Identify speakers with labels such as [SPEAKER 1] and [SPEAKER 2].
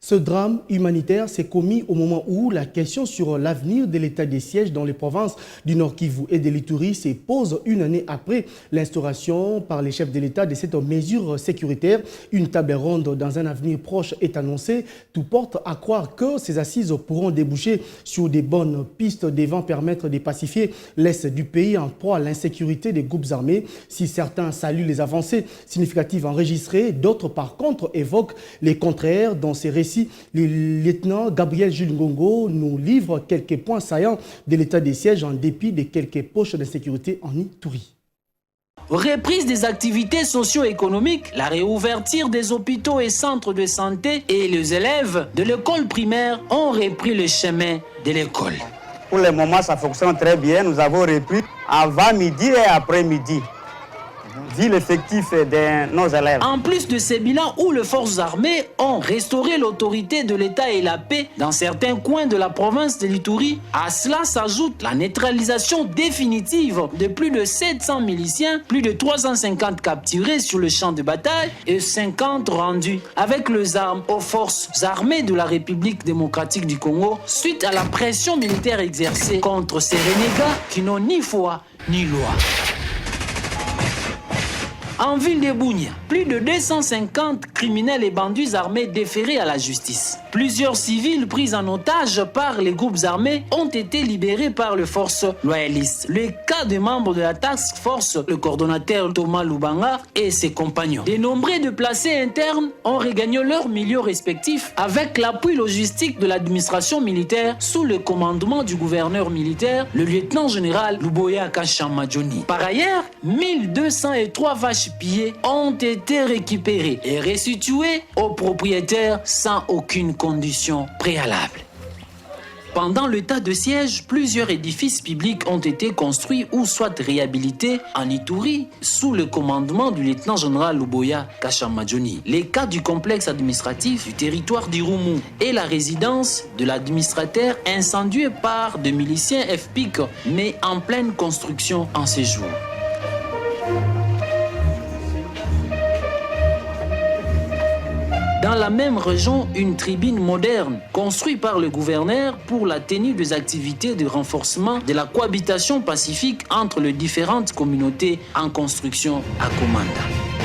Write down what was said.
[SPEAKER 1] Ce drame humanitaire s'est commis au moment où la question sur l'avenir de l'état des sièges dans les provinces du Nord Kivu et de l'Ituri se pose une année après l'instauration par les chefs de l'État de cette mesure sécuritaire. Une table ronde dans un avenir proche est annoncée. Tout porte à croire que ces assises pourront déboucher sur des bonnes pistes devant permettre de pacifier l'Est du pays en proie à l'insécurité des groupes armés. Si certains saluent les avancées significatives enregistrées, d'autres par contre évoquent les contraires. Dans ces récits, le lieutenant Gabriel Jules Ngongo nous livre quelques points saillants de l'état des sièges en dépit de quelques poches d'insécurité en Ituri.
[SPEAKER 2] Reprise des activités socio-économiques, la réouverture des hôpitaux et centres de santé et les élèves de l'école primaire ont repris le chemin de l'école.
[SPEAKER 3] Pour le moment, ça fonctionne très bien. Nous avons repris avant midi et après midi. Vu l'effectif de nos élèves.
[SPEAKER 2] En plus de ces bilans où les forces armées ont restauré l'autorité de l'État et la paix dans certains coins de la province de l'Ituri, à cela s'ajoute la neutralisation définitive de plus de 700 miliciens, plus de 350 capturés sur le champ de bataille et 50 rendus avec les armes aux forces armées de la République démocratique du Congo suite à la pression militaire exercée contre ces renégats qui n'ont ni foi ni loi. En ville de Bunia, plus de 250 criminels et bandits armés déférés à la justice. Plusieurs civils pris en otage par les groupes armés ont été libérés par les forces loyalistes. Le cas des membres de la task force, le coordonnateur Thomas Lubanga et ses compagnons. De nombreux déplacés internes ont regagné leur milieu respectif avec l'appui logistique de l'administration militaire sous le commandement du gouverneur militaire, le lieutenant-général Luboya Kashamadjoni. Par ailleurs, 1203 vaches pillés ont été récupérés et restitués aux propriétaires sans aucune condition préalable. Pendant l'état de siège, plusieurs édifices publics ont été construits ou soit réhabilités en Ituri sous le commandement du lieutenant-général Luboya Kashamadjoni. Les cas du complexe administratif du territoire d'Irumu et la résidence de l'administrateur incendiée par des miliciens FPIC mais en pleine construction en ces jours. Dans la même région, une tribune moderne construite par le gouverneur pour la tenue des activités de renforcement de la cohabitation pacifique entre les différentes communautés en construction à Komanda.